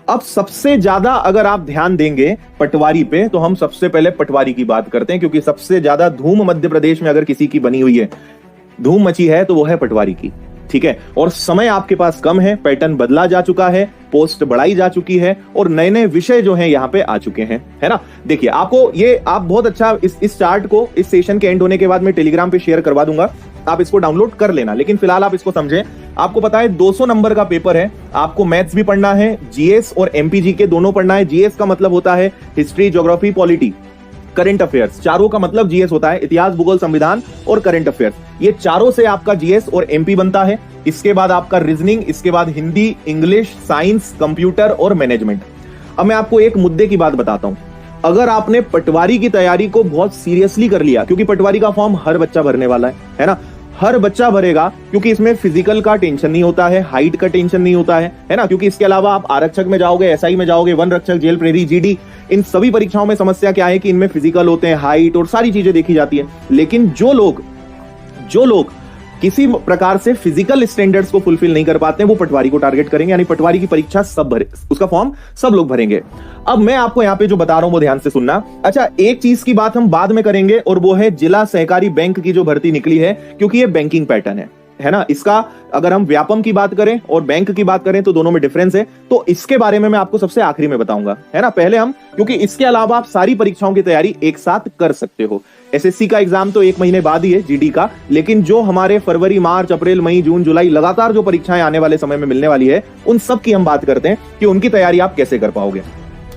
अब सबसे ज्यादा अगर आप ध्यान देंगे पटवारी पे, तो हम सबसे पहले पटवारी की बात करते हैं, क्योंकि सबसे ज्यादा धूम मध्य प्रदेश में अगर किसी की बनी हुई है, धूम मची है, तो वो है पटवारी की। ठीक है, और समय आपके पास कम है, पैटर्न बदला जा चुका है, पोस्ट बढ़ाई जा चुकी है और नए नए विषय जो हैं यहाँ पे आ चुके हैं, है ना। देखिए आपको ये आप बहुत अच्छा इस चार्ट को इस सेशन के एंड होने के बाद मैं टेलीग्राम पे शेयर करवा दूंगा, आप इसको डाउनलोड कर लेना। लेकिन फिलहाल आप इसको समझें, आपको पता है 200 नंबर का पेपर है, आपको मैथ्स भी पढ़ना है, जीएस और एमपीजी के दोनों पढ़ना है। जीएस का मतलब होता है history, geography, polity, current affairs, चारों का मतलब जीएस होता है, इतिहास, भूगोल, संविधान और करंट अफेयर्स। ये चारों से आपका जीएस और एमपी बनता है। इसके बाद आपका रीजनिंग, इसके बाद हिंदी, इंग्लिश, साइंस, कंप्यूटर और मैनेजमेंट। अब मैं आपको एक मुद्दे की बात बताता हूं, अगर आपने पटवारी की तैयारी को बहुत सीरियसली कर लिया, क्योंकि पटवारी का फॉर्म हर बच्चा भरने वाला है ना, हर बच्चा भरेगा, क्योंकि इसमें फिजिकल का टेंशन नहीं होता है, हाइट का टेंशन नहीं होता है ना, क्योंकि इसके अलावा आप आरक्षक में जाओगे, एसआई में जाओगे, वन रक्षक, जेल प्रहरी, जीडी, इन सभी परीक्षाओं में समस्या क्या है कि इनमें फिजिकल होते हैं, हाइट और सारी चीजें देखी जाती है। लेकिन जो लोग किसी प्रकार से फिजिकल स्टैंडर्ड्स को फुलफिल नहीं कर पाते हैं, वो पटवारी को टारगेट करेंगे, यानी पटवारी की परीक्षा सब भरे, उसका फॉर्म सब लोग भरेंगे। अब मैं आपको यहां पे जो बता रहा हूं वो ध्यान से सुनना। अच्छा, एक चीज की बात हम बाद में करेंगे और वो है जिला सहकारी बैंक की जो भर्ती निकली है, क्योंकि ये बैंकिंग पैटर्न है ना। इसका अगर हम व्यापम की बात करें और बैंक की बात करें तो दोनों में डिफरेंस है, तो इसके बारे में मैं आपको सबसे आखिरी में बताऊंगा, है ना। पहले हम, क्योंकि इसके अलावा आप सारी परीक्षाओं की तैयारी एक साथ कर सकते हो। एसएससी का एग्जाम तो 1 महीने बाद ही है, जीडी का, लेकिन जो हमारे फरवरी, मार्च, अप्रैल, मई, जून, जुलाई लगातार जो परीक्षाएं आने वाले समय में मिलने वाली है, उन सब की हम बात करते हैं कि उनकी तैयारी आप कैसे कर पाओगे।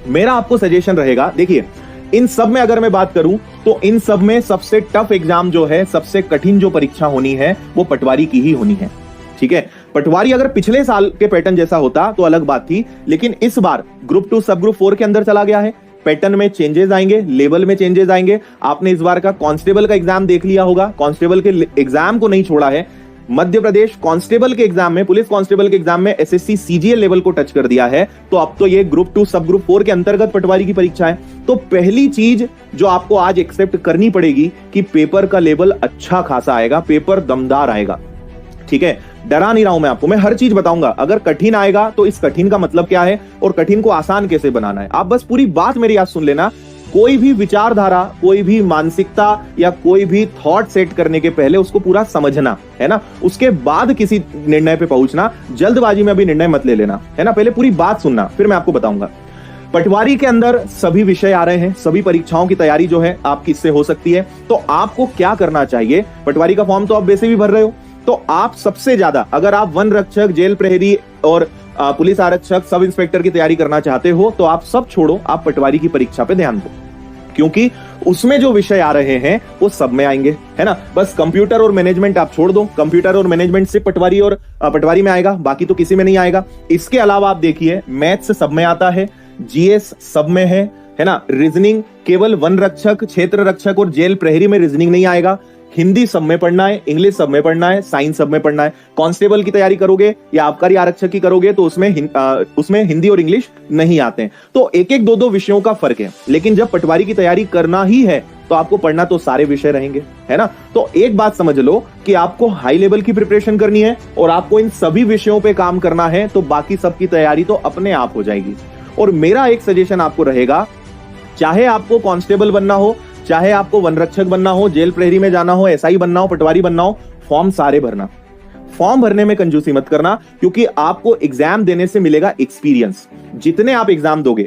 मेरा आपको सजेशन रहेगा, देखिए इन सब में अगर मैं बात करूं तो इन सब में सबसे टफ एग्जाम जो है, सबसे कठिन जो परीक्षा होनी है, वो पटवारी की ही होनी है। ठीक है, पटवारी अगर पिछले साल के पैटर्न जैसा होता तो अलग बात थी, लेकिन इस बार ग्रुप 2 सब ग्रुप 4 के अंदर चला गया है, पैटर्न में चेंजेस आएंगे, लेवल में चेंजेस आएंगे। आपने इस बार का कांस्टेबल का एग्जाम देख लिया होगा, कांस्टेबल के एग्जाम को नहीं छोड़ा है। मध्य प्रदेश कांस्टेबल के एग्जाम में, पुलिस कांस्टेबल के एग्जाम में एसएससी सीजीएल लेवल को टच कर दिया है, तो अब तो ये ग्रुप 2 सब ग्रुप 4 के अंतर्गत पटवारी की परीक्षा है। तो पहली चीज जो आपको आज एक्सेप्ट करनी पड़ेगी कि पेपर का लेवल अच्छा खासा आएगा, पेपर दमदार आएगा। ठीक है, डरा नहीं रहा हूं मैं आपको, मैं हर चीज बताऊंगा। अगर कठिन आएगा तो इस कठिन का मतलब क्या है और कठिन को आसान कैसे बनाना है, आप बस पूरी बात मेरी आज सुन लेना। कोई भी विचारधारा, कोई भी मानसिकता या कोई भी थॉट सेट करने के पहले उसको पूरा समझना, है ना, उसके बाद किसी निर्णय पे पहुंचना। जल्दबाजी में अभी निर्णय मत ले लेना, है ना, पहले पूरी बात सुनना, फिर मैं आपको बताऊंगा। पटवारी के अंदर सभी विषय आ रहे हैं, सभी परीक्षाओं की तैयारी जो है आपकी इससे हो सकती है। तो आपको क्या करना चाहिए, पटवारी का फॉर्म तो आप वैसे भी भर रहे हो, तो आप सबसे ज्यादा, अगर आप वन रक्षक, जेल प्रहरी और पुलिस आरक्षक, सब इंस्पेक्टर की तैयारी करना चाहते हो, तो आप सब छोड़ो, आप पटवारी की परीक्षा पे ध्यान दो, क्योंकि उसमें जो विषय आ रहे हैं वो सब में आएंगे, है ना। बस कंप्यूटर और मैनेजमेंट आप छोड़ दो, कंप्यूटर और मैनेजमेंट से पटवारी में आएगा, बाकी तो किसी में नहीं आएगा। इसके अलावा आप देखिए, मैथ्स सब में आता है, जीएस सब में है ना। रीजनिंग केवल वन रक्षक, क्षेत्र रक्षक और जेल प्रहरी में रीजनिंग नहीं आएगा। हिंदी सब में पढ़ना है, इंग्लिश सब में पढ़ना है, साइंस सब में पढ़ना है। कांस्टेबल की तैयारी करोगे या आबकारी आरक्षक की करोगे तो उसमें हिंदी और इंग्लिश नहीं आते हैं। तो एक एक दो दो विषयों का फर्क है, लेकिन जब पटवारी की तैयारी करना ही है तो आपको पढ़ना तो सारे विषय रहेंगे, है ना। तो एक बात समझ लो कि आपको हाई लेवल की प्रिपरेशन करनी है और आपको इन सभी विषयों पे काम करना है, तो बाकी सबकी तैयारी तो अपने आप हो जाएगी। और मेरा एक सजेशन आपको रहेगा, चाहे आपको कांस्टेबल बनना हो, चाहे आपको वन रक्षक बनना हो, जेल प्रहरी में जाना हो, एसआई बनना हो, पटवारी बनना हो, फॉर्म सारे भरना। फॉर्म भरने में कंजूसी मत करना, क्योंकि आपको एग्जाम देने से मिलेगा एक्सपीरियंस। जितने आप एग्जाम दोगे